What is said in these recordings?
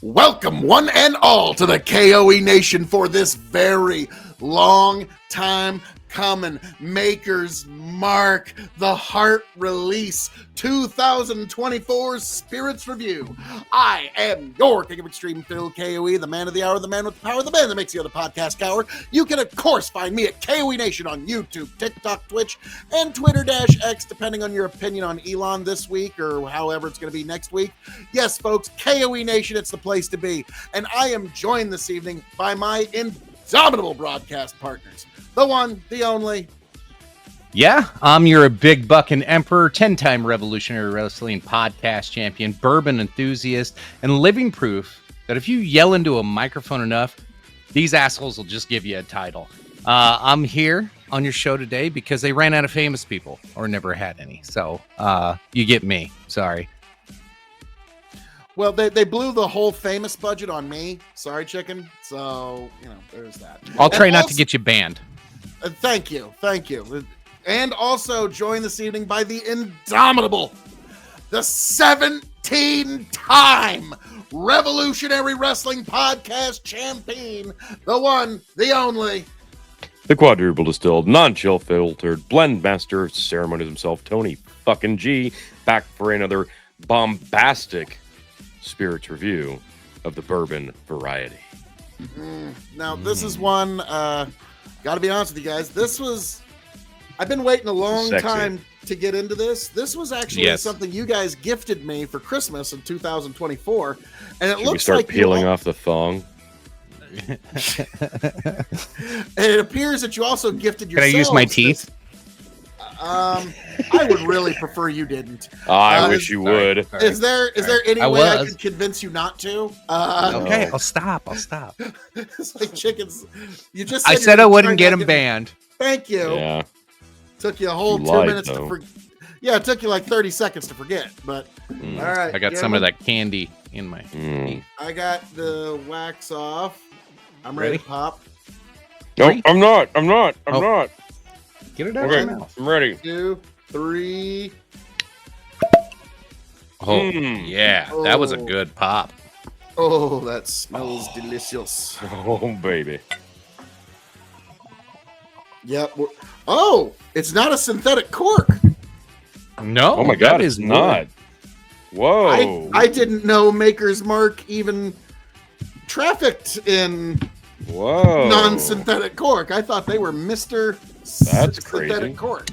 Welcome, one and all, to the K.O.E. Nation for this very long time coming Maker's Mark, the Heart Release 2024 Spirits Review. I am your King of Extreme, Phil K.O.E., the man of the hour, the man with the power, the man that makes the other podcast cower. You can, of course, find me at K.O.E. Nation on YouTube, TikTok, Twitch, and Twitter-X, depending on your opinion on Elon this week or however it's going to be next week. Yes, folks, K.O.E. Nation, it's the place to be. And I am joined this evening by my indomitable broadcast partners. The one, the only. Yeah, I'm your big bucking emperor, 10-time Revolutionary Wrestling podcast champion, bourbon enthusiast, and living proof that if you yell into a microphone enough, these assholes will just give you a title. I'm here on your show today because they ran out of famous people or never had any. So you get me. Sorry. Well, they blew the whole famous budget on me. Sorry, chicken. So, there's that. I'll try not to get you banned. Thank you. And also joined this evening by the indomitable, the 17-time Revolutionary Wrestling Podcast champion, the one, the only, the quadruple distilled, non-chill filtered, blend master of ceremonies himself, Tony fucking G, back for another bombastic spirits review of the bourbon variety. Now, this is one, gotta be honest with you guys, I've been waiting a long time to get into this. This was actually something you guys gifted me for Christmas in 2024, and it looks we start like peeling off the thong. And it appears that you also gifted yourself. Can I use my teeth? I would really prefer you didn't. I wish you would. Sorry. Is there any way I could convince you not to? Okay, I'll stop. It's like chickens. You just said I said I wouldn't get them banned. Thank you. Yeah. Took you a whole 2 minutes to forget. Yeah, it took you like 30 seconds to forget, but all right. I got some of that candy in my teeth. I got the wax off. I'm ready to pop. No, I'm not. Get it out okay, of your mouth. I'm ready. 2, 3. Oh, yeah. That was a good pop. Oh, that smells delicious. Oh, baby. Yep. Oh, it's not a synthetic cork. No. Oh, my God, it's not. Whoa. I didn't know Maker's Mark even trafficked in non-synthetic cork. I thought they were Mr. That's Synthetic crazy. Cork.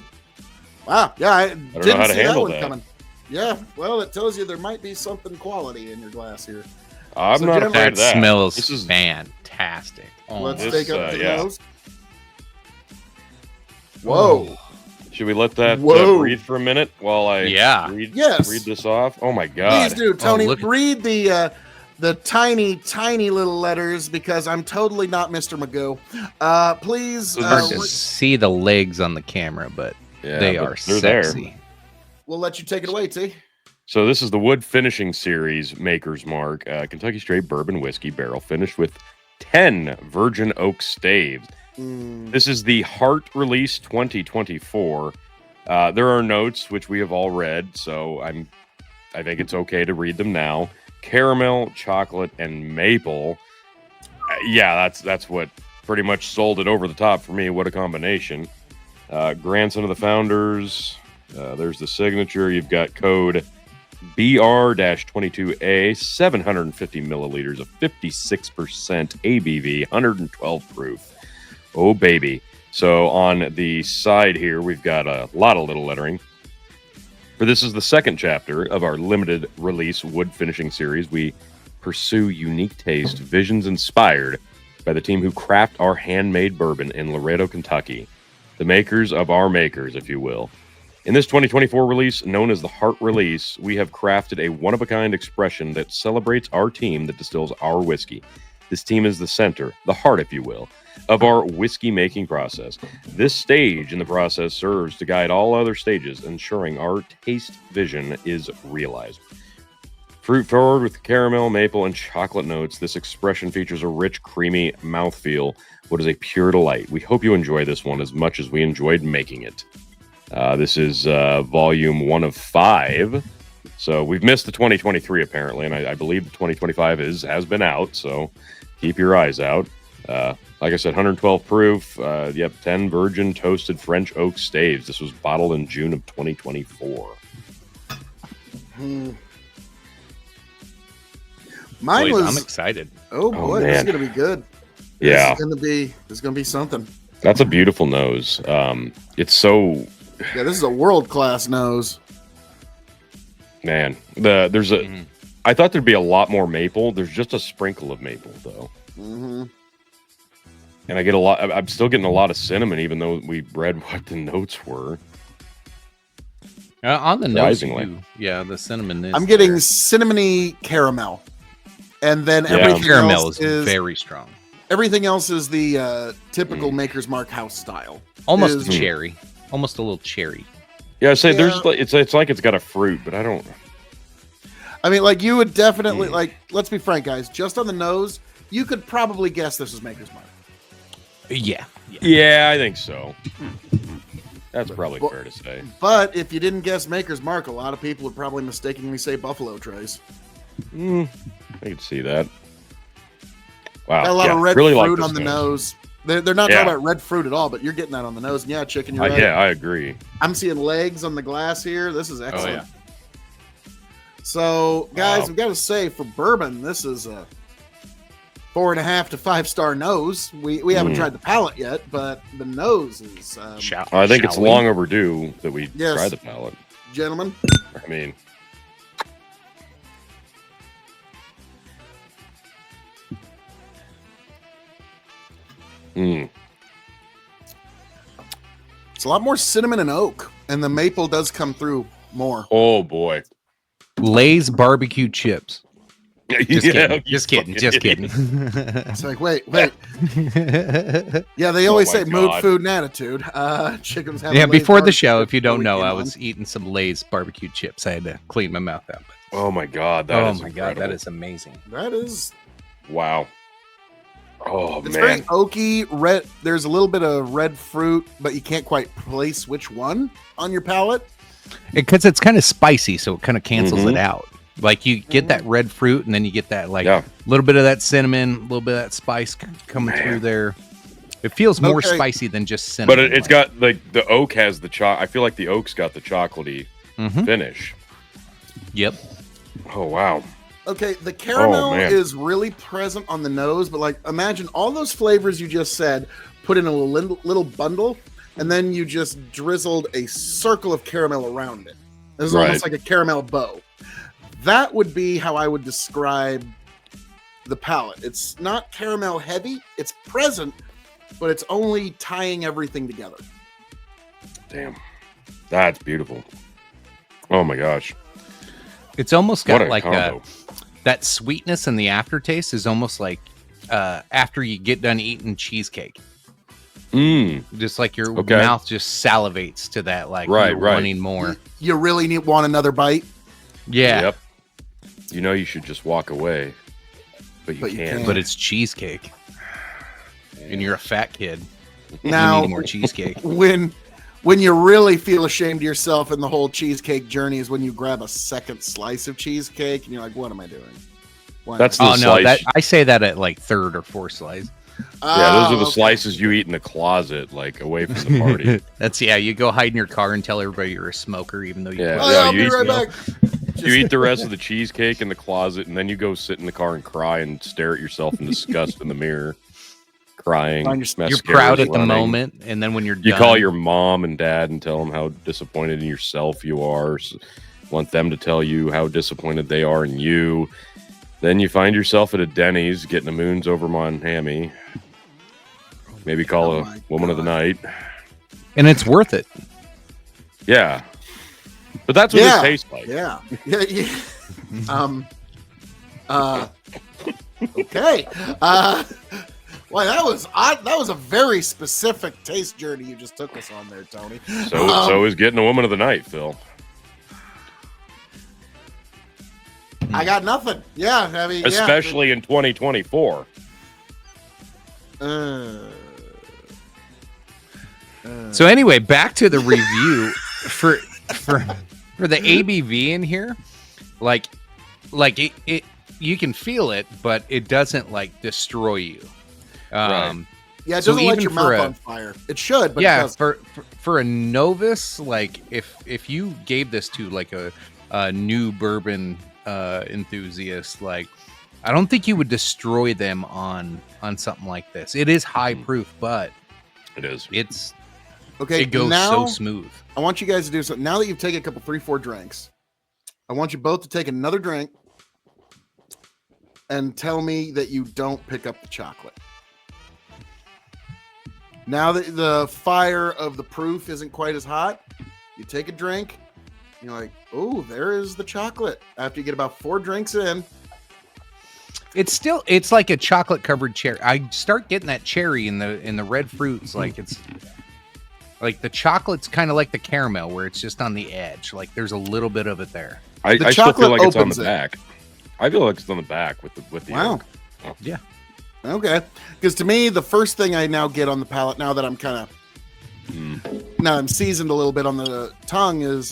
Wow. Yeah, I didn't know how to see that handle one that. coming. Yeah, well, it tells you there might be something quality in your glass here. I'm not afraid of that. Smells This is fantastic. Let's take up the yeah. nose. Whoa. Should we let that breathe for a minute while I read this off? Oh, my God. Please do, Tony. Oh, read the tiny, tiny little letters because I'm totally not Mr. Magoo. Please. It's hard to see the legs on the camera, but they are sexy. There. We'll let you take it away, T. So this is the Wood Finishing Series Maker's Mark, Kentucky Straight Bourbon Whiskey Barrel, finished with 10 Virgin Oak staves. This is the Heart Release 2024. There are notes, which we have all read, so I think it's okay to read them now. Caramel, chocolate, and maple. That's what pretty much sold it over the top for me. What a combination. Grandson of the founders. There's the signature. You've got code BR-22A, 750 milliliters of 56% ABV, 112 proof. Oh, baby. So on the side here, we've got a lot of little lettering. For this is the second chapter of our limited release wood finishing series. We pursue unique taste, visions inspired by the team who craft our handmade bourbon in Laredo, Kentucky. The makers of our makers, if you will. In this 2024 release, known as the Heart Release, we have crafted a one-of-a-kind expression that celebrates our team that distills our whiskey. This team is the center, the heart, if you will, of our whiskey-making process. This stage in the process serves to guide all other stages, ensuring our taste vision is realized. Fruit forward with caramel, maple, and chocolate notes, this expression features a rich, creamy mouthfeel. What is a pure delight. We hope you enjoy this one as much as we enjoyed making it. This is volume 1 of 5. So we've missed the 2023 apparently, and I believe the 2025 has been out. So keep your eyes out. Like I said, 112 proof. 10 virgin toasted French oak staves. This was bottled in June of 2024. Mine Boys, was. I'm excited. Oh boy, this is man. gonna be good. Yeah, This is gonna be something. that's a beautiful nose. It's so Yeah, this is a world class nose. man. I thought there'd be a lot more maple. There's just a sprinkle of maple though. Mm-hmm. And I get a lot. I'm still getting a lot of cinnamon, even though we read what the notes were. On the nose, Surprisingly. the cinnamon is. I'm getting there. cinnamony caramel, and then Yeah. everything Caramel else is very strong. everything else is the typical Maker's Mark house style. Almost Is- cherry. Almost a little cherry. Yeah, I say Yeah. there's like it's like it's got a fruit, but I don't. I mean, like you would definitely like. Let's be frank, guys. Just on the nose, you could probably guess this is Maker's Mark. Yeah. Yeah, I think so. That's probably fair to say. But if you didn't guess Maker's Mark, a lot of people would probably mistakenly say Buffalo Trace. I can see that. Wow, Got a lot of red really like fruit this on the nose. They're not Yeah. talking about red fruit at all, but you're getting that on the nose. And yeah, chicken, you're right. Yeah, I agree. I'm seeing legs on the glass here. This is excellent. yeah. So, guys, Wow. we've got to say for bourbon, this is a 4.5 to 5-star nose. We haven't tried the palate yet, but the nose is, I think it's Shall we? long overdue that we Yes. try the palate. gentlemen. I mean, It's a lot more cinnamon and oak, and the maple does come through more. oh boy. Lay's barbecue chips. Just kidding. you Just kidding. fucking Just idiot. kidding. It's like, wait. Yeah, they always my say mood, God. food, and attitude. Chickens have Yeah, Lay's before the barbecue show, if you before don't we know, came I on. was eating some Lay's barbecue chips. I had to clean my mouth out. Oh my god, Oh is my god, that incredible. is amazing. That is. Wow. Oh It's man. very oaky, red. There's a little bit of red fruit, but you can't quite place which one on your palate. Because it's kind of spicy, so it kind of cancels Mhm. it out. Like you get that red fruit, and then you get that like Yeah. little bit of that cinnamon, a little bit of that spice coming through there. It feels more Okay. spicy than just cinnamon. But it's got like the oak has the I feel like the oak's got the chocolatey Mhm. finish. Yep. Oh wow. Okay, the caramel man. is really present on the nose, but like imagine all those flavors you just said put in a little bundle, and then you just drizzled a circle of caramel around it. This is Right. almost like a caramel bow. That would be how I would describe the palate. It's not caramel heavy, it's present, but it's only tying everything together. Damn. That's beautiful. Oh my gosh. It's almost What got a like combo. that sweetness and the aftertaste is almost like after you get done eating cheesecake. Just like your Okay. mouth just salivates to that, like Right, you're right. wanting more. You really want another bite? Yeah, Yep. You know you should just walk away. But you But you can't. can't. but it's cheesecake, and you're a fat kid. You Now, need more cheesecake. when you really feel ashamed of yourself in the whole cheesecake journey is when you grab a second slice of cheesecake and you're like, what am I doing? Why That's am I-" the Oh no, slice. I say that at like third or fourth slice. Yeah, those are the okay. slices you eat in the closet, like away from the party. That's you go hide in your car and tell everybody you're a smoker, even though you. Yeah. Oh, yeah, I'll you be right eat- back. You eat the rest of the cheesecake in the closet, and then you go sit in the car and cry and stare at yourself in disgust in the mirror, crying. Find your- You're mascara's proud at the running. moment, and then when you're You done, call your mom and dad and tell them how disappointed in yourself you are. Want them to tell you how disappointed they are in you. Then you find yourself at a Denny's getting a Moons over mon hammy. Maybe call Oh a my woman of the night. and it's worth it. Yeah. But that's what Yeah. it tastes like. Yeah. Yeah. Okay. Well, that was odd. That was a very specific taste journey you just took us on there, Tony. So is getting a woman of the night, Phil. I got nothing. Yeah, I mean, Especially in 2024. So anyway, back to the review for the ABV in here. like it you can feel it, but it doesn't like destroy you. Right. Yeah, it So doesn't light even your for mouth a- on fire. It should, but it yeah, doesn't. for a novice, like if you gave this to like a new bourbon enthusiast, like I don't think you would destroy them on something like this. It is high proof, but It is. Okay, it goes now so smooth. I want you guys to do something. Now that you've taken a couple, 3, 4 drinks, I want you both to take another drink and tell me that you don't pick up the chocolate. Now that the fire of the proof isn't quite as hot, you take a drink, and you're like, oh, there is the chocolate. After you get about 4 drinks in, It's like a chocolate covered cherry. I start getting that cherry in the red fruits. Like it's like the chocolate's kind of like the caramel where it's just on the edge. Like there's a little bit of it there. I still chocolate feel like it's on opens the it. back. I feel like it's on the back with the wow. yolk. Yeah. Okay. Because to me, the first thing I now get on the palate, now that I'm kind of, now I'm seasoned a little bit on the tongue, is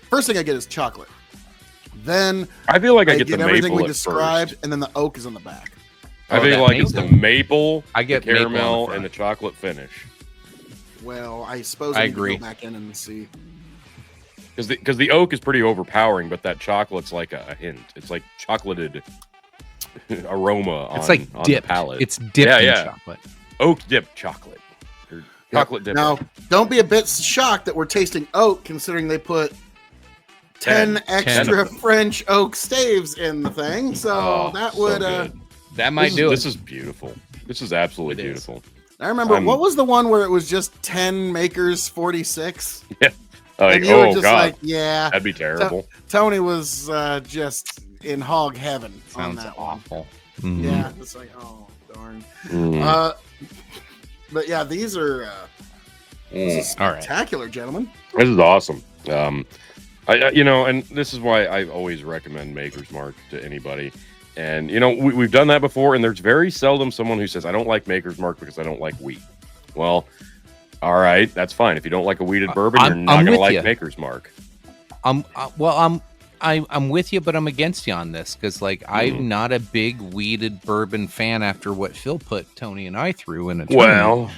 first thing I get is chocolate. Then I feel like I get get the everything maple we at described, first. and then the oak is on the back. I Oh, feel that like it's the maple, I get the maple on the caramel, front. and the chocolate finish. Well, I suppose I I need to agree. go back in and see. Because the oak is pretty overpowering, but that chocolate's like a hint. It's like chocolated aroma on, It's like on dipped. the palate. It's dipped in yeah. chocolate. Oak dipped chocolate. Or chocolate dipped. Now, don't be a bit shocked that we're tasting oak, considering they put 10 extra of them. French oak staves in the thing. So Oh, that so would. good. That might do This it. is beautiful. This is absolutely It is. beautiful. I remember I'm- what was the one where it was just 10 makers, 46, Like, and you were oh just god, like, yeah. that'd be terrible. Tony was just in hog heaven on Sounds that one. awful. Yeah, it's like, oh darn. Mm. But yeah, these are this is All right. spectacular, gentlemen. This is awesome. I and this is why I always recommend Maker's Mark to anybody. And we've done that before, and there's very seldom someone who says I don't like Maker's Mark because I don't like wheat. Well, all right, that's fine. If you don't like a wheated bourbon, you're not I'm going to with like ya. Maker's Mark. I'm with you, but I'm against you on this because like I'm not a big weeded bourbon fan after what Phil put Tony and I through in a tournament. Well,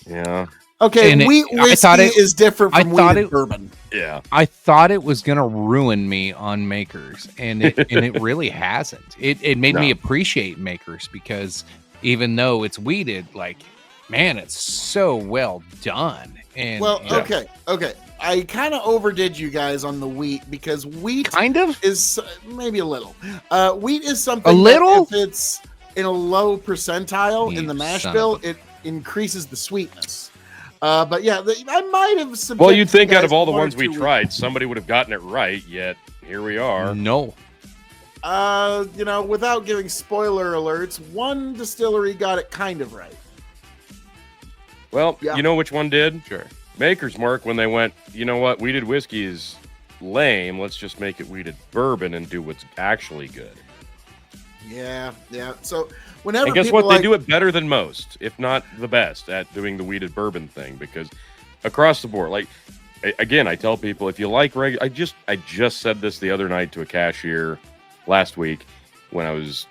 yeah, Okay, And it- wheat I whiskey thought it- is different I from thought wheated it- bourbon. yeah. I thought it was gonna ruin me on Makers, and it really hasn't. It made me No. appreciate Makers because even though it's weeded, like man, it's so well done. And Well, Yeah. okay. I kind of overdid you guys on the wheat because wheat kind of. is maybe a little. Wheat is something A little? that if it's in a low percentile in You the mash son bill, of a- it increases the sweetness. But yeah, I might have. Well, subjected you'd think you out guys of all the one or ones we two tried, somebody would have gotten it right. Yet here we are. No. without giving spoiler alerts, one distillery got it kind of right. Well, Yeah. you know which one did? Sure. Maker's Mark, when they went, you know what, weeded whiskey is lame. Let's just make it weeded bourbon and do what's actually good. Yeah. So whenever And guess people what? They do it better than most, if not the best, at doing the weeded bourbon thing. Because across the board, like again, I tell people if you like I just said this the other night to a cashier last week when I was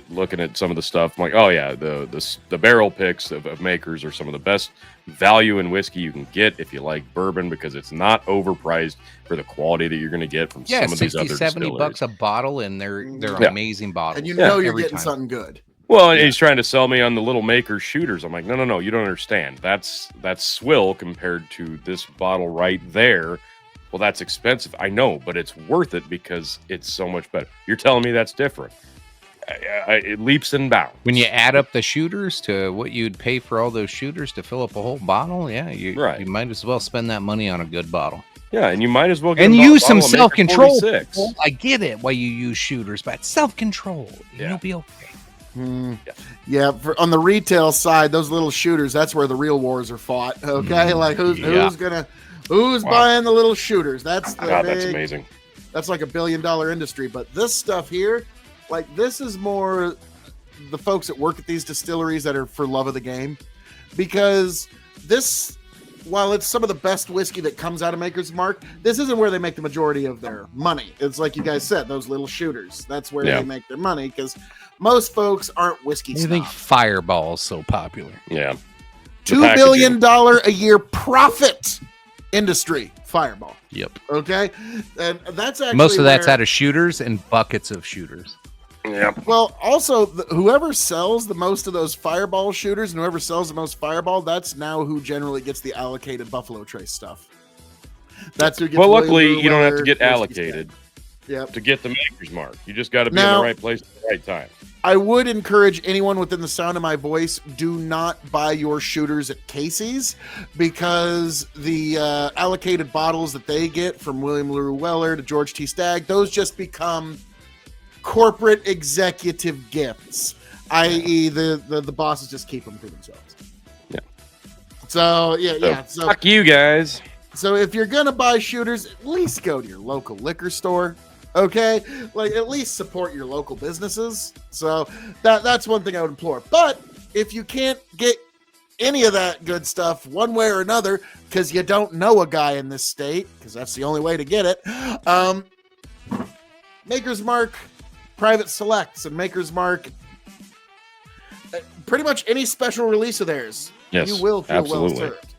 looking at some of the stuff. I'm like, oh yeah, the barrel picks of Makers are some of the best value in whiskey you can get if you like bourbon because it's not overpriced for the quality that you're going to get from Yeah, some of these 60, other 70 distilleries. bucks a bottle, and they're Yeah. amazing bottles. and you Yeah, know you're every getting time. something good. Well, and he's trying to sell me on the little Maker's shooters. I'm like, no, you don't understand. That's swill compared to this bottle right there. Well, that's expensive. I know, but it's worth it because it's so much better. You're telling me that's different. It leaps and bounds. When you add up the shooters to what you'd pay for all those shooters to fill up a whole bottle, yeah, you might as well spend that money on a good bottle. Yeah, and you might as well get And a use bottle some of Maker self-control. 46. people. I get it why you use shooters, but self-control. Yeah. You'll be okay. Yeah, on the retail side, those little shooters, that's where the real wars are fought. Okay, like who's buying the little shooters? That's the God, that's amazing. That's like $1 billion industry. But this stuff here, like this is more the folks that work at these distilleries that are for love of the game, because this while it's some of the best whiskey that comes out of Maker's Mark, this isn't where they make the majority of their money. It's like you guys said, those little shooters. That's where they make their money because most folks aren't whiskey snobs. You think Fireball's so popular? Yeah. $2 billion a year profit industry, Fireball. Yep. Okay? And that's actually most of that's out of shooters and buckets of shooters. Yeah. Well, also, whoever sells the most of those Fireball shooters and whoever sells the most Fireball, that's now who generally gets the allocated Buffalo Trace stuff. That's who gets. Well, luckily, you don't have to get allocated to get the Maker's Mark. You just got to be in the right place at the right time. I would encourage anyone within the sound of my voice, do not buy your shooters at Casey's because the allocated bottles that they get from William LaRue Weller to George T. Stagg, those just become corporate executive gifts, i.e. the bosses just keep them for themselves. Yeah. So fuck you guys. So if you're gonna buy shooters, at least go to your local liquor store. Okay, like at least support your local businesses. So that's one thing I would implore. But if you can't get any of that good stuff one way or another because you don't know a guy in this state, because that's the only way to get it, Maker's Mark Private Selects and Maker's Mark, pretty much any special release of theirs, you will feel well served.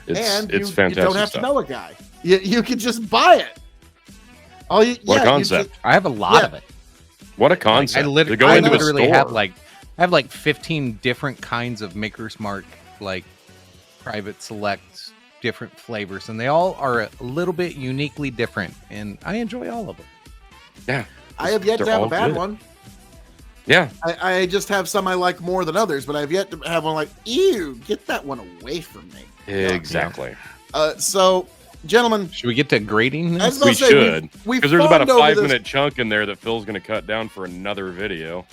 It's fantastic. You don't have to know a guy. You can just buy it. What a concept! I have a lot of it. What a concept! I literally have like 15 different kinds of Maker's Mark, like Private Select, different flavors, and they all are a little bit uniquely different, and I enjoy all of them. Yeah. I have yet to have a bad one. Yeah. I just have some I like more than others, but I've yet to have one like, ew, get that one away from me. Exactly. So, gentlemen. Should we get to grading this? We should. Because there's about a 5-minute chunk in there that Phil's going to cut down for another video.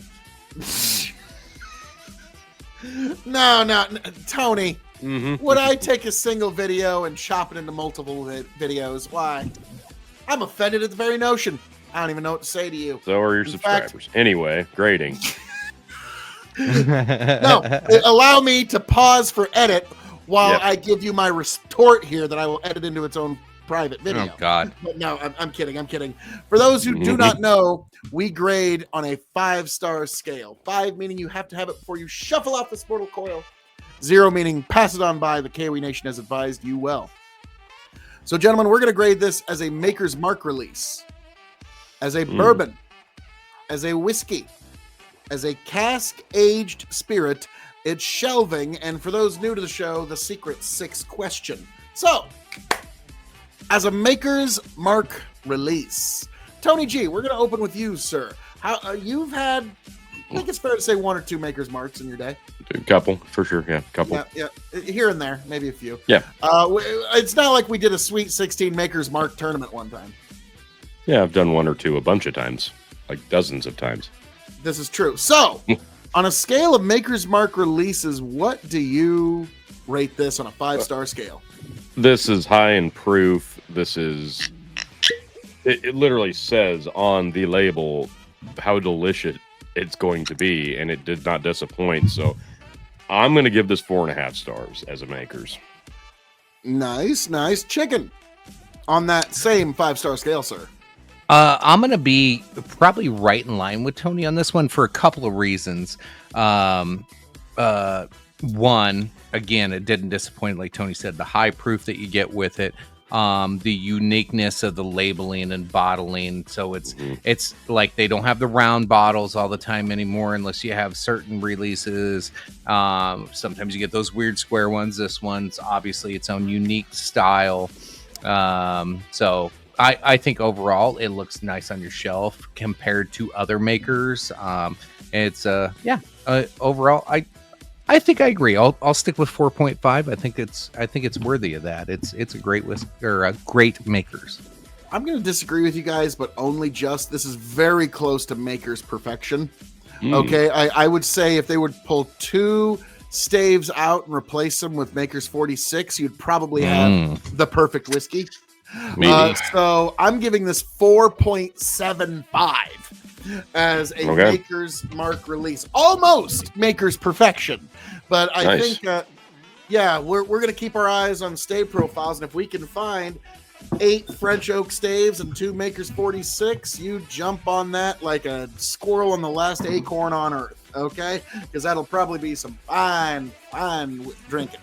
No, Tony. Would I take a single video and chop it into multiple videos? Why? I'm offended at the very notion. I don't even know what to say to you. So are your subscribers. Anyway, grading. No, allow me to pause for edit while I give you my retort here that I will edit into its own private video. Oh, God. But no, I'm kidding. For those who do not know, we grade on a 5-star scale. 5 meaning you have to have it before you shuffle off this mortal coil. 0 meaning pass it on by. The K.O.E. Nation has advised you well. So, gentlemen, we're going to grade this as a Maker's Mark release, as a bourbon, as a whiskey, as a cask-aged spirit. It's shelving, and for those new to the show, the secret 6 question. So, as a Maker's Mark release, Tony G, we're going to open with you, sir. How you've had, I think it's fair to say 1 or 2 Maker's Marks in your day. A couple, for sure. Yeah, a couple. Yeah, here and there, maybe a few. Yeah. It's not like we did a Sweet 16 Maker's Mark tournament one time. Yeah, I've done 1 or 2 a bunch of times, like dozens of times. This is true. So, on a scale of Maker's Mark releases, what do you rate this on a 5-star scale? This is high in proof. This is... It literally says on the label how delicious it's going to be, and it did not disappoint. So, I'm going to give this 4.5 stars as a Maker's. Nice. Chicken. On that same 5-star scale, sir. I'm going to be probably right in line with Tony on this one for a couple of reasons. One, again, it didn't disappoint, like Tony said, the high proof that you get with it, the uniqueness of the labeling and bottling. So it's like they don't have the round bottles all the time anymore unless you have certain releases. Sometimes you get those weird square ones. This one's obviously its own unique style. So I think overall it looks nice on your shelf compared to other makers. It's overall I think I agree. I'll stick with 4.5. I think it's worthy of that. It's a great whiskey or a great Makers. I'm going to disagree with you guys, but only just. This is very close to Maker's perfection. Okay, I would say if they would pull 2 staves out and replace them with Maker's 46, you'd probably have the perfect whiskey. So I'm giving this 4.75 as a Maker's Mark release. Almost Maker's perfection. But I think yeah, we're going to keep our eyes on stave profiles. And if we can find 8 French oak staves and 2 Makers 46, you jump on that like a squirrel on the last acorn on earth, okay? Because that'll probably be some fine drinking.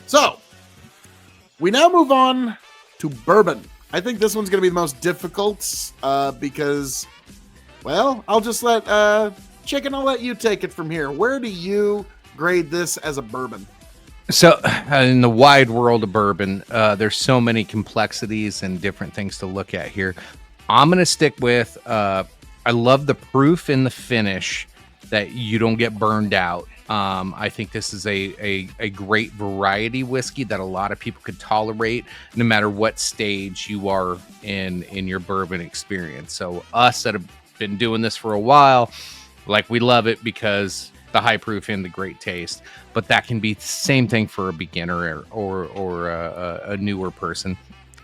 So, we now move on to bourbon. I think this one's going to be the most difficult because, well, I'll just let Chicken, I'll let you take it from here. Where do you grade this as a bourbon? So, in the wide world of bourbon, there's so many complexities and different things to look at here. I'm going to stick with, I love the proof in the finish that you don't get burned out. I think this is a great variety whiskey that a lot of people could tolerate no matter what stage you are in your bourbon experience. So us that have been doing this for a while, like, we love it because the high proof and the great taste, but that can be the same thing for a beginner or a newer person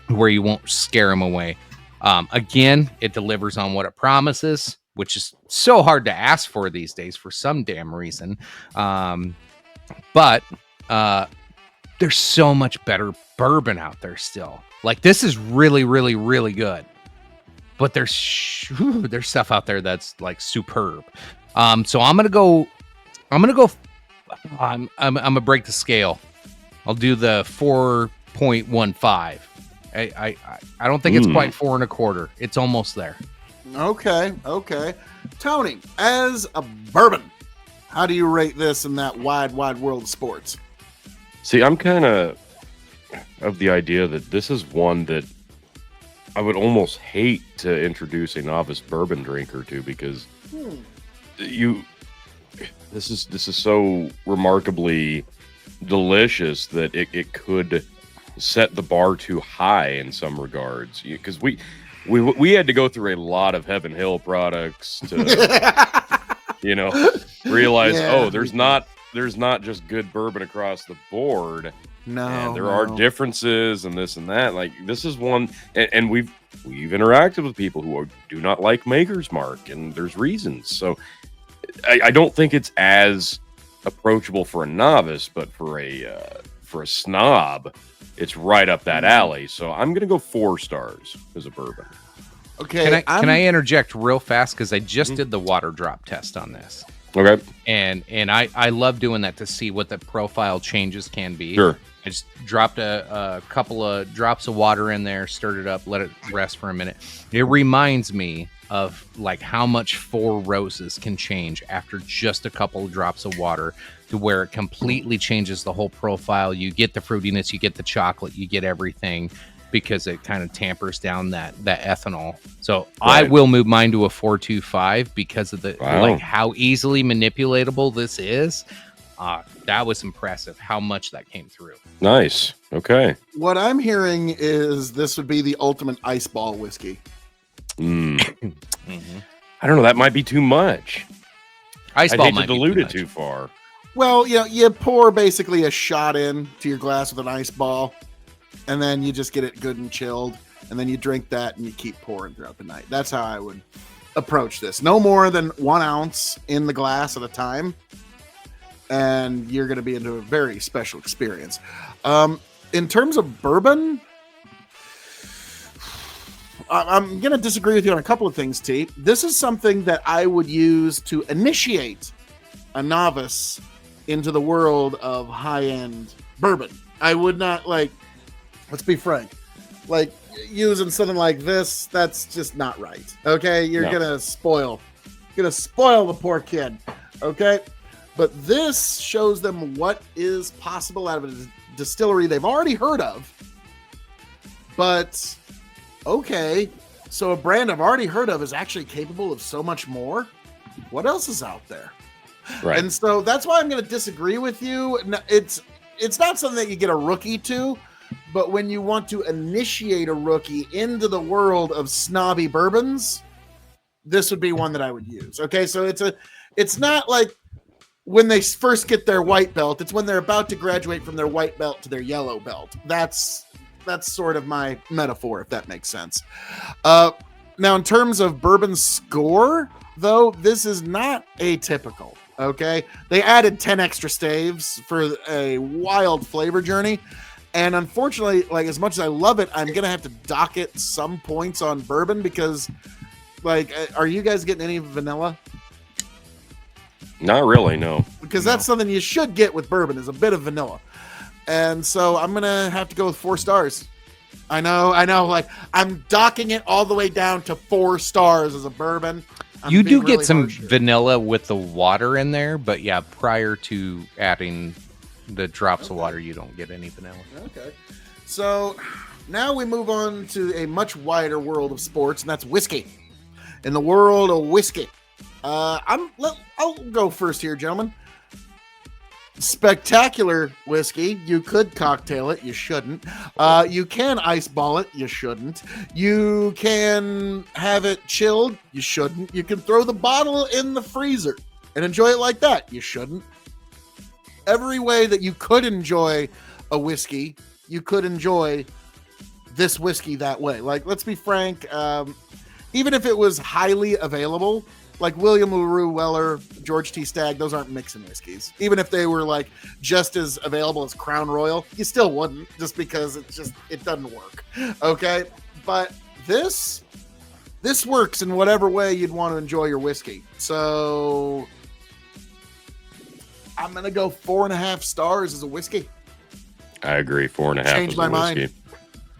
where you won't scare them away. Again, it delivers on what it promises, which is so hard to ask for these days for some damn reason. But there's so much better bourbon out there still. Like, this is really, really, really good. But there's stuff out there that's like superb. So I'm gonna go. I'm gonna break the scale. I'll do the 4.15. I don't think it's quite 4 1/4. It's almost there. Okay. Tony, as a bourbon, how do you rate this in that wide world of sports? See, I'm kind of the idea that this is one that I would almost hate to introduce a novice bourbon drinker to, because this is so remarkably delicious that it could set the bar too high in some regards, because we had to go through a lot of Heaven Hill products to realize there's not just good bourbon across the board. And there are differences and this and that. Like, this is one, and we've interacted with people who do not like Maker's Mark, and there's reasons. So I don't think it's as approachable for a novice, but for a snob, it's right up that alley. So I'm gonna go 4 stars as a bourbon. Okay. Can I interject real fast, because I just did the water drop test on this. Okay. And I love doing that to see what the profile changes can be. Sure. I just dropped a couple of drops of water in there, stirred it up, let it rest for a minute. It reminds me of like how much 4 Roses can change after just a couple of drops of water, to where it completely changes the whole profile. You get the fruitiness, you get the chocolate, you get everything, because it kind of tampers down that ethanol. So I will move mine to a 4.25 because of like how easily manipulatable this is. That was impressive how much that came through. Nice. Okay. What I'm hearing is this would be the ultimate ice ball whiskey. I don't know. That might be too much. Ice ball I'd hate might to dilute be it too far. Well, you pour basically a shot in to your glass with an ice ball, and then you just get it good and chilled, and then you drink that and you keep pouring throughout the night. That's how I would approach this. No more than 1 ounce in the glass at a time, and you're going to be into a very special experience. In terms of bourbon, I'm going to disagree with you on a couple of things, T. This is something that I would use to initiate a novice into the world of high-end bourbon. I would not, let's be frank, using something like this, that's just not right. Okay? You're going to spoil the poor kid. Okay? But this shows them what is possible out of a distillery they've already heard of. But okay, so a brand I've already heard of is actually capable of so much more. What else is out there? Right. And so that's why I'm going to disagree with you. It's not something that you get a rookie to, but when you want to initiate a rookie into the world of snobby bourbons, this would be one that I would use. Okay, so it's not like when they first get their white belt. It's when they're about to graduate from their white belt to their yellow belt. That's sort of my metaphor, if that makes sense. Now, in terms of bourbon score, though, this is not atypical. Okay, they added 10 extra staves for a wild flavor journey. And unfortunately, like, as much as I love it, I'm going to have to dock it some points on bourbon because, like, are you guys getting any vanilla? Not really, no. Because that's something you should get with bourbon is a bit of vanilla. And so I'm going to have to go with 4 stars. I know. Like, I'm docking it all the way down to 4 stars as a bourbon. You do get some vanilla with the water in there, but yeah, prior to adding the drops of water, you don't get any vanilla. Okay. So now we move on to a much wider world of sports, and that's whiskey. In the world of whiskey, I'll go first here, gentlemen. Spectacular whiskey. You could cocktail it. You shouldn't. You can ice ball it. You shouldn't. You can have it chilled. You shouldn't. You can throw the bottle in the freezer and enjoy it like that. You shouldn't. Every way that you could enjoy a whiskey, you could enjoy this whiskey that way. Like, let's be frank. Even if it was highly available, like William LaRue Weller, George T. Stagg, those aren't mixing whiskeys. Even if they were like just as available as Crown Royal, you still wouldn't, just because it doesn't work. Okay, but this works in whatever way you'd want to enjoy your whiskey. So I'm gonna go 4.5 stars as a whiskey. I agree. 4.5. Changed my mind.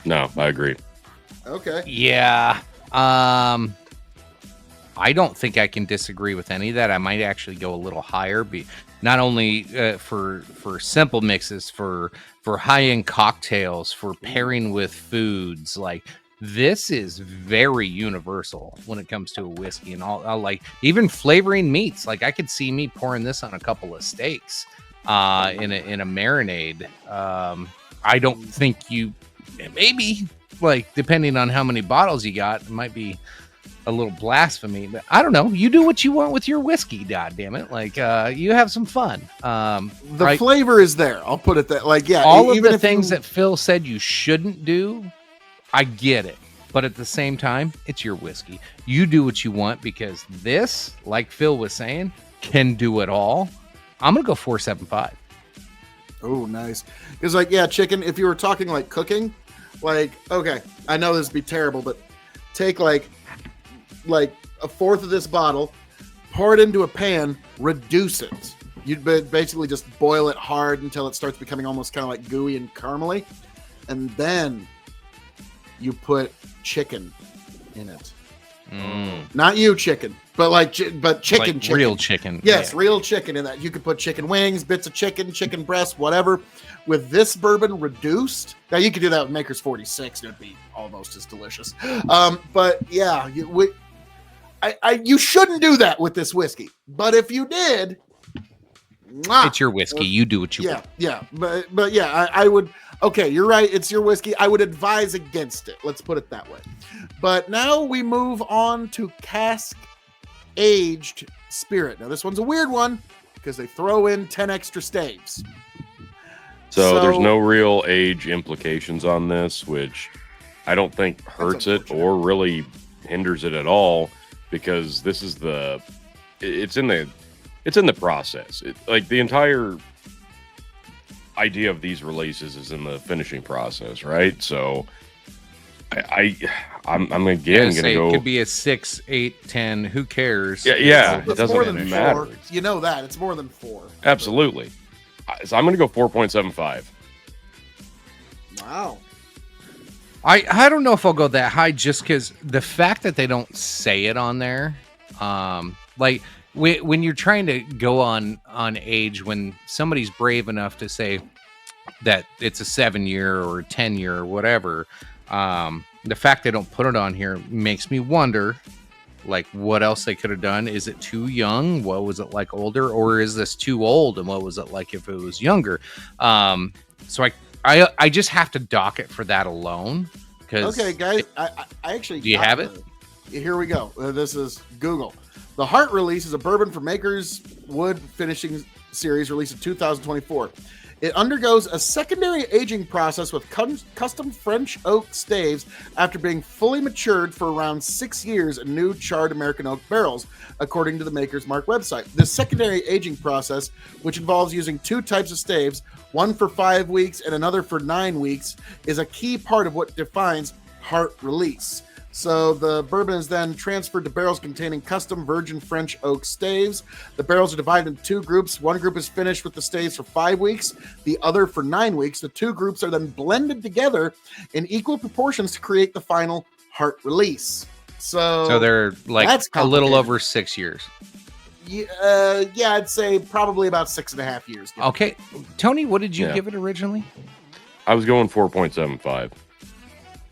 No, I agree. Okay. Yeah. I don't think I can disagree with any of that. I might actually go a little higher, not only for simple mixes, for high-end cocktails, for pairing with foods. Like, this is very universal when it comes to a whiskey, and I'll like even flavoring meats. Like, I could see me pouring this on a couple of steaks in a marinade. I don't think maybe, like, depending on how many bottles you got, it might be a little blasphemy, but I don't know. You do what you want with your whiskey, god damn it. Like, you have some fun. The flavor is there. I'll put it that, like, yeah. All of the things that Phil said you shouldn't do, I get it. But at the same time, it's your whiskey. You do what you want, because this, like Phil was saying, can do it all. I'm going to go 4.75. Oh, nice. It's like, yeah, chicken, if you were talking like cooking, like, okay, I know this would be terrible, but take like a fourth of this bottle, pour it into a pan, reduce it. You'd basically just boil it hard until it starts becoming almost kind of like gooey and caramely, and then you put chicken in it. Not you chicken, but chicken, like real chicken. Yes, yeah. Real chicken in that. You could put chicken wings, bits of chicken breast, whatever. With this bourbon reduced, now you could do that with Maker's 46, and it'd be almost as delicious. But yeah, you shouldn't do that with this whiskey. But if you did, it's your whiskey. You do what you want. Yeah, but yeah, I would. Okay, you're right. It's your whiskey. I would advise against it. Let's put it that way. But now we move on to cask aged spirit. Now this one's a weird one because they throw in 10 extra staves. So there's no real age implications on this, which I don't think hurts it or really hinders it at all, because this is it's in the process. Like, the entire idea of these releases is in the finishing process, right? So I'm again gonna go. It could be a 6, 8, 10. Who cares? Yeah. It doesn't matter. You know that it's more than 4. Absolutely. So I'm gonna go 4.75. Wow. I don't know if I'll go that high, just because the fact that they don't say it on there, like when you're trying to go on age, when somebody's brave enough to say that it's a 7-year or a 10-year or whatever, the fact they don't put it on here makes me wonder, like, what else they could have done. Is it too young? What was it like older? Or is this too old? And what was it like if it was younger? So I just have to dock it for that alone. Okay, guys, I actually... Do you have it? Here we go. This is Google. The Heart Release is a bourbon from Maker's Wood Finishing Series, released in 2024. It undergoes a secondary aging process with custom French oak staves after being fully matured for around 6 years in new charred American oak barrels, according to the Maker's Mark website. This secondary aging process, which involves using 2 types of staves, one for 5 weeks and another for 9 weeks, is a key part of what defines heart release. So the bourbon is then transferred to barrels containing custom virgin French oak staves. The barrels are divided into 2 groups. One group is finished with the staves for 5 weeks, the other for 9 weeks. The 2 groups are then blended together in equal proportions to create the final heart release. So they're like a little over 6 years. Yeah, I'd say probably about 6.5 years. Okay. Tony, what did you give it originally? I was going 4.75.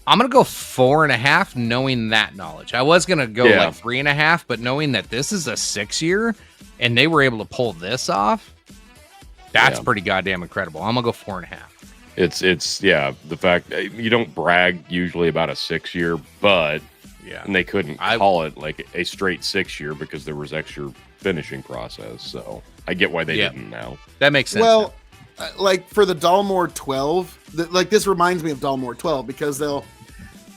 I'm going to go 4.5, knowing that knowledge. I was going to go like 3.5, but knowing that this is a 6-year and they were able to pull this off, that's pretty goddamn incredible. I'm going to go 4.5. It's the fact you don't brag usually about a 6-year, but and they couldn't call it like a straight 6-year because there was extra finishing process. So I get why they didn't now. That makes sense. Well, like for the Dalmore 12, like this reminds me of Dalmore 12 because they'll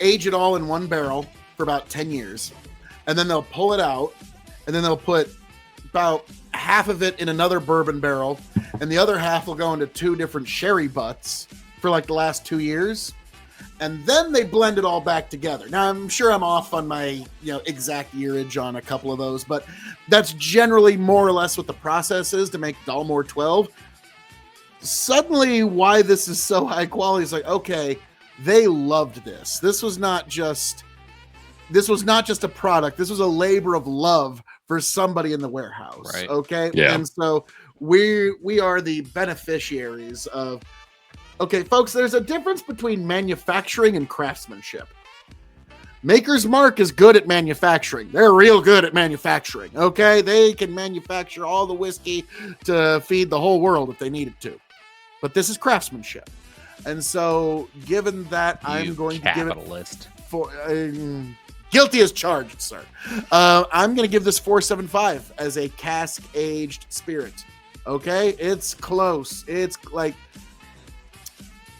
age it all in one barrel for about 10 years, and then they'll pull it out, and then they'll put about half of it in another bourbon barrel, and the other half will go into 2 different sherry butts for like the last 2 years, and then they blend it all back together. Now, I'm sure I'm off on my exact yearage on a couple of those, but that's generally more or less what the process is to make Dalmore 12. Suddenly, why this is so high quality is like, okay, they loved this. This was not just a product. This was a labor of love for somebody in the warehouse. Right. Okay. Yeah. And so we are the beneficiaries of, okay, folks, there's a difference between manufacturing and craftsmanship. Maker's Mark is good at manufacturing. They're real good at manufacturing. Okay. They can manufacture all the whiskey to feed the whole world if they needed to. But this is craftsmanship. And so, given that, I'm going to give it for guilty as charged, sir. I'm going to give this 4.75 as a cask-aged spirit. Okay, it's close. It's like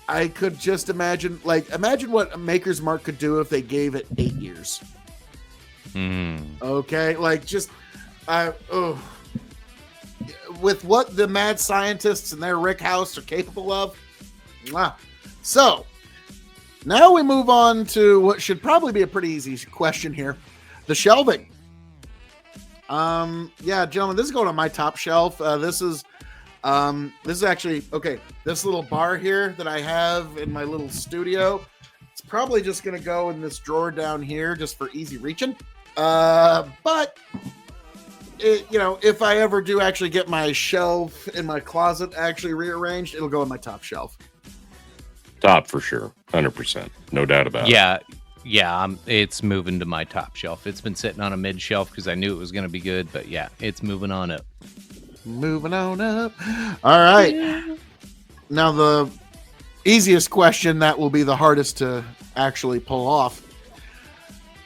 I could just imagine what a Maker's Mark could do if they gave it 8 years. Okay, like just with what the mad scientists and their Rick House are capable of. So, now we move on to what should probably be a pretty easy question here. The shelving. Gentlemen, this is going on my top shelf. This is actually, okay, this little bar here that I have in my little studio, it's probably just going to go in this drawer down here just for easy reaching. But if I ever do actually get my shelf in my closet actually rearranged, it'll go on my top shelf. Top for sure. 100%. No doubt about it. Yeah. It's moving to my top shelf. It's been sitting on a mid shelf because I knew it was going to be good, but yeah, it's moving on up. Moving on up. All right. Yeah. Now the easiest question that will be the hardest to actually pull off.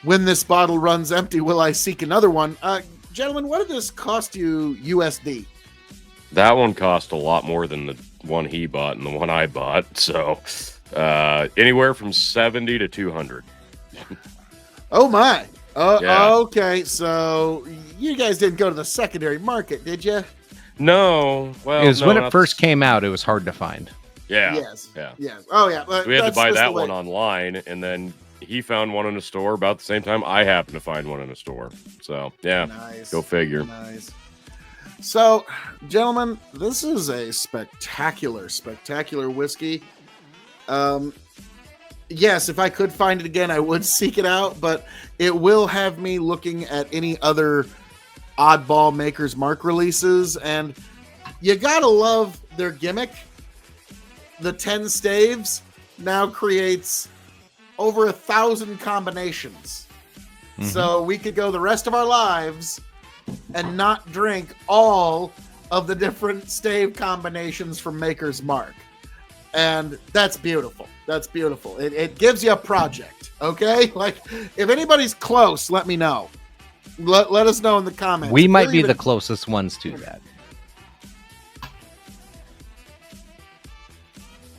When this bottle runs empty, will I seek another one? Gentlemen, what did this cost you USD? That one cost a lot more than the one he bought and the one I bought. So anywhere from 70 to 200. Oh my. Yeah. Okay. So you guys didn't go to the secondary market, did you? No. Well, it was when it first came out, it was hard to find. Yeah. Yes. Yeah. Yes. Oh yeah. We had to buy that one online, and then he found one in a store about the same time I happened to find one in a store. So yeah. Nice. Go figure. Nice. So, gentlemen, this is a spectacular whiskey. Yes, if I could find it again, I would seek it out, but it will have me looking at any other oddball Maker's Mark releases, and you gotta love their gimmick. The 10 staves now creates over 1,000 combinations. Mm-hmm. So we could go the rest of our lives and not drink all of the different stave combinations from Maker's Mark. And that's beautiful. That's beautiful. It gives you a project, okay? Like, if anybody's close, let me know. Let us know in the comments. We might be the closest ones to that.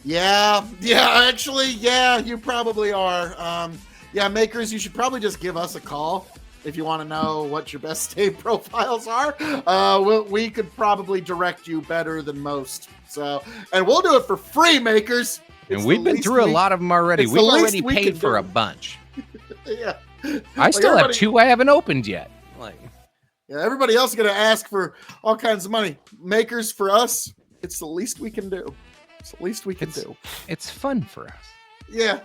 Yeah, actually, yeah, you probably are. Yeah, makers, you should probably just give us a call if you want to know what your best save profiles are. We could probably direct you better than most. So, and we'll do it for free, makers. And we've been through a lot of them already. It's the We've least already we paid can for do. a bunch. Yeah. I still have 2 I haven't opened yet. Yeah, everybody else is going to ask for all kinds of money. Makers, for us, it's the least we can do. It's the least we can do. It's fun for us. Yeah,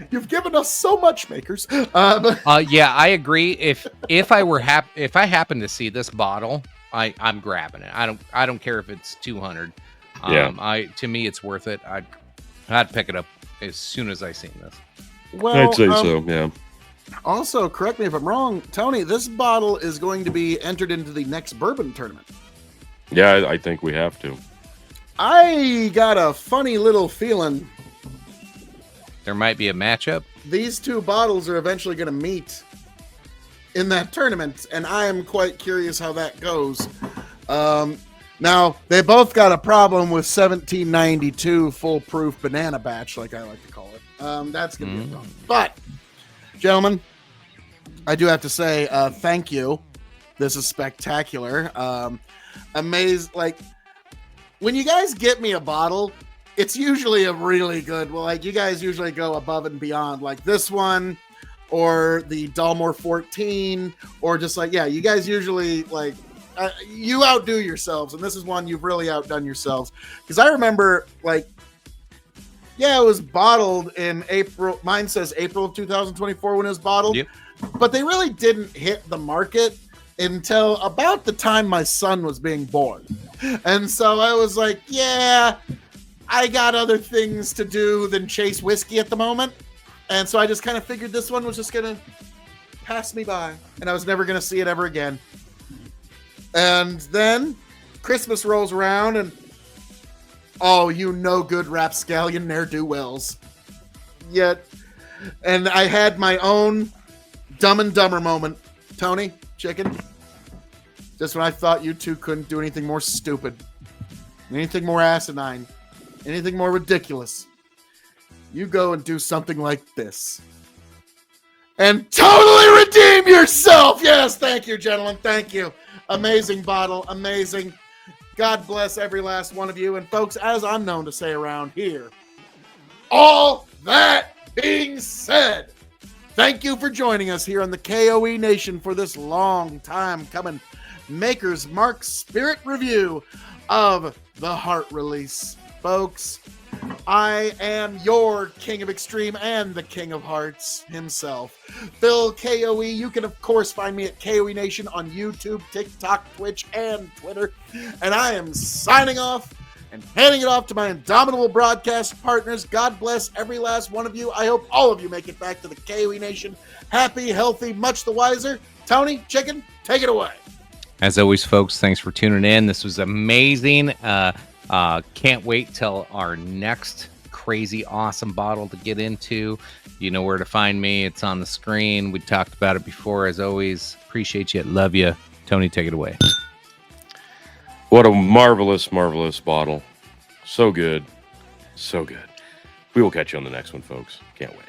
you've given us so much, makers. Yeah, I agree. If I happen to see this bottle, I'm grabbing it. I don't care if it's 200. To me it's worth it. I'd pick it up as soon as I seen this. Well, I'd say so. Yeah. Also, correct me if I'm wrong, Tony. This bottle is going to be entered into the next bourbon tournament. Yeah, I think we have to. I got a funny little feeling. There might be a matchup. These two bottles are eventually going to meet in that tournament, and I am quite curious how that goes. Now, they both got a problem with 1792 foolproof banana batch, like I like to call it. That's going to be a problem. But, gentlemen, I do have to say thank you. This is spectacular. Amazing. Like, when you guys get me a bottle, it's usually a really good, well, like you guys usually go above and beyond, like this one or the Dalmore 14, or just like, yeah, you guys usually like, you outdo yourselves. And this is one you've really outdone yourselves. Because I remember, like, yeah, it was bottled in April. Mine says April of 2024 when it was bottled. Yep. But they really didn't hit the market until about the time my son was being born. And so I was like, yeah, I got other things to do than chase whiskey at the moment. And so I just kind of figured this one was just going to pass me by. And I was never going to see it ever again. And then Christmas rolls around and, oh, you no good rapscallion ne'er-do-wells. Yet, and I had my own Dumb and Dumber moment. Tony, chicken, just when I thought you two couldn't do anything more stupid, anything more asinine, anything more ridiculous, you go and do something like this. And totally redeem yourself! Yes, thank you, gentlemen, thank you. Amazing bottle, amazing. God bless every last one of you. And folks, as I'm known to say around here, all that being said, thank you for joining us here on the K.O.E. Nation for this long time coming Maker's Mark Spirit review of the Heart Release. Folks, I am your King of Extreme and the King of Hearts himself, Phil K.O.E. You can, of course, find me at K.O.E. Nation on YouTube, TikTok, Twitch, and Twitter. And I am signing off and handing it off to my indomitable broadcast partners. God bless every last one of you. I hope all of you make it back to the K.O.E. Nation happy, healthy, much the wiser. Tony, chicken, take it away. As always, folks, thanks for tuning in. This was amazing. Can't wait till our next crazy awesome bottle to get into. You know where to find me. It's on the screen. We talked about it before. As always, appreciate you. Love you. Tony, take it away. What a marvelous, marvelous bottle. So good. So good. We will catch you on the next one, folks. Can't wait.